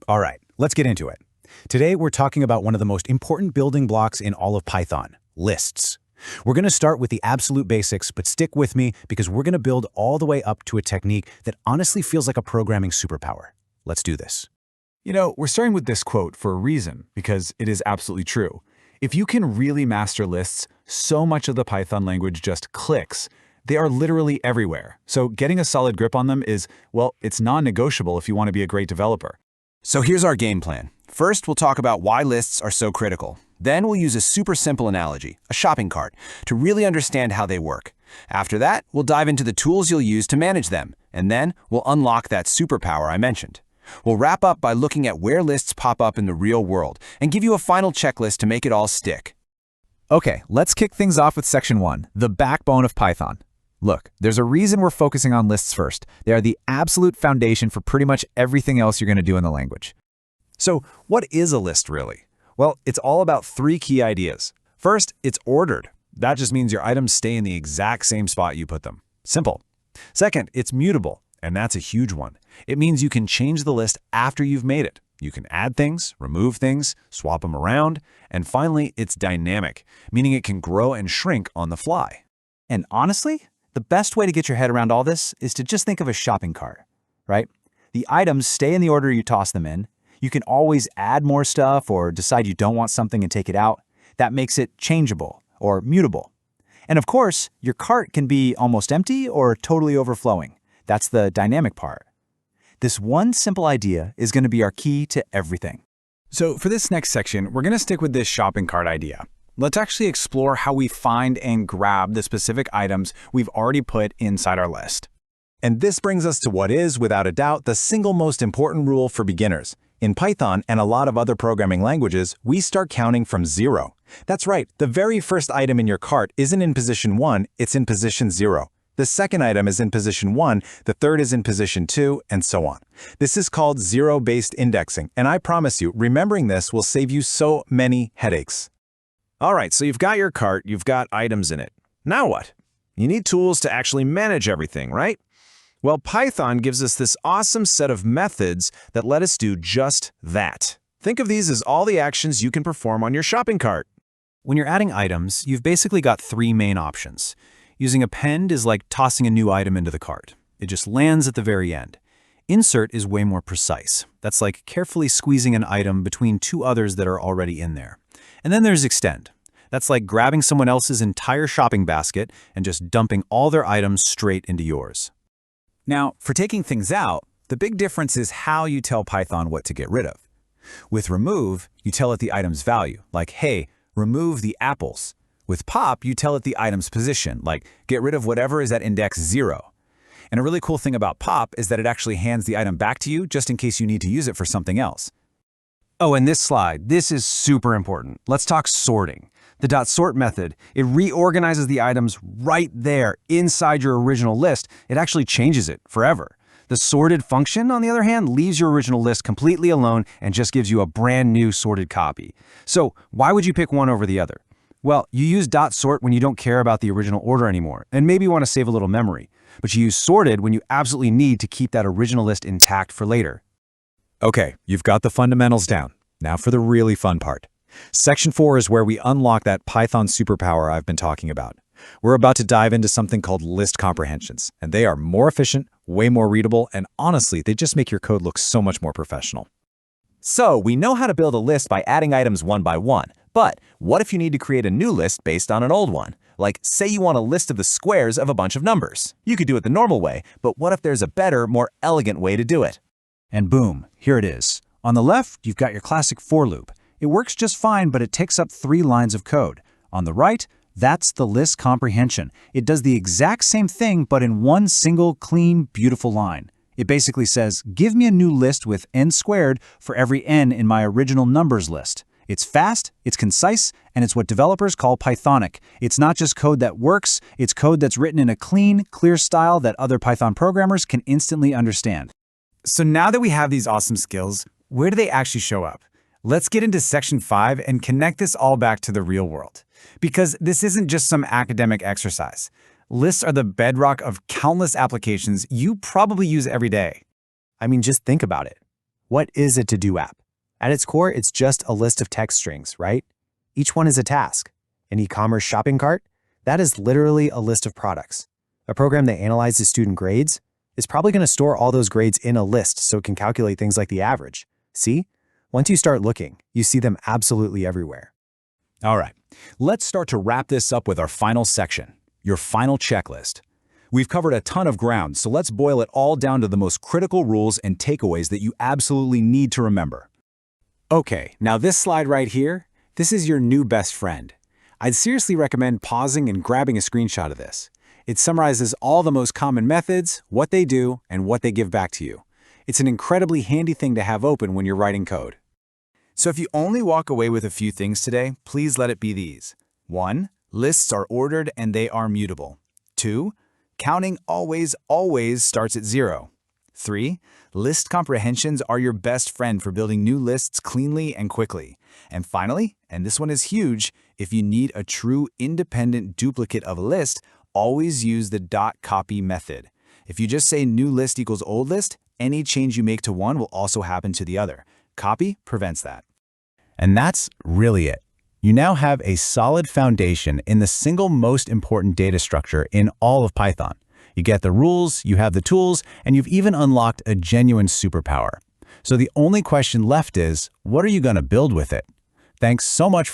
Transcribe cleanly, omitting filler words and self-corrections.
All right, let's get into it. Today, we're talking about one of the most important building blocks in all of Python, lists. We're going to start with the absolute basics, but stick with me because we're going to build all the way up to a technique that honestly feels like a programming superpower. Let's do this. You know, we're starting with this quote for a reason, because it is absolutely true. If you can really master lists, so much of the Python language just clicks. They are literally everywhere. So getting a solid grip on them is, well, it's non-negotiable if you want to be a great developer. So here's our game plan. First, we'll talk about why lists are so critical. Then we'll use a super simple analogy, a shopping cart, to really understand how they work. After that, we'll dive into the tools you'll use to manage them, and then we'll unlock that superpower I mentioned. We'll wrap up by looking at where lists pop up in the real world and give you a final checklist to make it all stick. Okay, let's kick things off with section 1, the backbone of Python. Look, there's a reason we're focusing on lists first. They are the absolute foundation for pretty much everything else you're going to do in the language. So, what is a list really? Well, it's all about 3 key ideas. First, it's ordered. That just means your items stay in the exact same spot you put them. Simple. Second, it's mutable, and that's a huge one. It means you can change the list after you've made it. You can add things, remove things, swap them around, and finally, it's dynamic, meaning it can grow and shrink on the fly. And honestly, the best way to get your head around all this is to just think of a shopping cart, right? The items stay in the order you toss them in. You can always add more stuff or decide you don't want something and take it out. That makes it changeable or mutable. And of course, your cart can be almost empty or totally overflowing. That's the dynamic part. This one simple idea is going to be our key to everything. So for this next section, we're going to stick with this shopping cart idea. Let's actually explore how we find and grab the specific items we've already put inside our list. And this brings us to what is, without a doubt, the single most important rule for beginners. In Python and a lot of other programming languages, we start counting from 0. That's right, the very first item in your cart isn't in position 1, it's in position 0. The second item is in position 1, the third is in position 2, and so on. This is called zero-based indexing, and I promise you, remembering this will save you so many headaches. All right, so you've got your cart, you've got items in it. Now what? You need tools to actually manage everything, right? Well, Python gives us this awesome set of methods that let us do just that. Think of these as all the actions you can perform on your shopping cart. When you're adding items, you've basically got 3 main options. Using append is like tossing a new item into the cart. It just lands at the very end. Insert is way more precise. That's like carefully squeezing an item between 2 others that are already in there. And then there's extend. That's like grabbing someone else's entire shopping basket and just dumping all their items straight into yours. Now, for taking things out, the big difference is how you tell Python what to get rid of. With remove, you tell it the item's value, like, hey, remove the apples. With pop, you tell it the item's position, like, get rid of whatever is at index 0. And a really cool thing about pop is that it actually hands the item back to you just in case you need to use it for something else. Oh, and this slide, this is super important. Let's talk sorting. The .sort method, it reorganizes the items right there inside your original list. It actually changes it forever. The sorted function, on the other hand, leaves your original list completely alone and just gives you a brand new sorted copy. So why would you pick one over the other? Well, you use .sort when you don't care about the original order anymore, and maybe you want to save a little memory. But you use sorted when you absolutely need to keep that original list intact for later. Okay, you've got the fundamentals down. Now for the really fun part. Section 4 is where we unlock that Python superpower I've been talking about. We're about to dive into something called list comprehensions, and they are more efficient, way more readable, and honestly, they just make your code look so much more professional. So, we know how to build a list by adding items one by one, but what if you need to create a new list based on an old one? Like, say you want a list of the squares of a bunch of numbers. You could do it the normal way, but what if there's a better, more elegant way to do it? And boom, here it is. On the left, you've got your classic for loop. It works just fine, but it takes up 3 lines of code. On the right, that's the list comprehension. It does the exact same thing, but in one single, clean, beautiful line. It basically says, give me a new list with n squared for every n in my original numbers list. It's fast, it's concise, and it's what developers call Pythonic. It's not just code that works, it's code that's written in a clean, clear style that other Python programmers can instantly understand. So now that we have these awesome skills, where do they actually show up? Let's get into section 5 and connect this all back to the real world. Because this isn't just some academic exercise. Lists are the bedrock of countless applications you probably use every day. I mean, just think about it. What is a to-do app? At its core, it's just a list of text strings, right? Each one is a task. An e-commerce shopping cart? That is literally a list of products. A program that analyzes student grades is probably going to store all those grades in a list so it can calculate things like the average. See? Once you start looking, you see them absolutely everywhere. All right, let's start to wrap this up with our final section, your final checklist. We've covered a ton of ground, so let's boil it all down to the most critical rules and takeaways that you absolutely need to remember. Okay, now this slide right here, this is your new best friend. I'd seriously recommend pausing and grabbing a screenshot of this. It summarizes all the most common methods, what they do, and what they give back to you. It's an incredibly handy thing to have open when you're writing code. So if you only walk away with a few things today, please let it be these. 1. Lists are ordered and they are mutable. 2. Counting always starts at 0. 3. List comprehensions are your best friend for building new lists cleanly and quickly. And finally, and this one is huge, if you need a true independent duplicate of a list, always use the .copy method. If you just say new list equals old list, any change you make to one will also happen to the other. Copy prevents that. And that's really it. You now have a solid foundation in the single most important data structure in all of Python. You get the rules, you have the tools, and you've even unlocked a genuine superpower. So the only question left is, what are you going to build with it? Thanks so much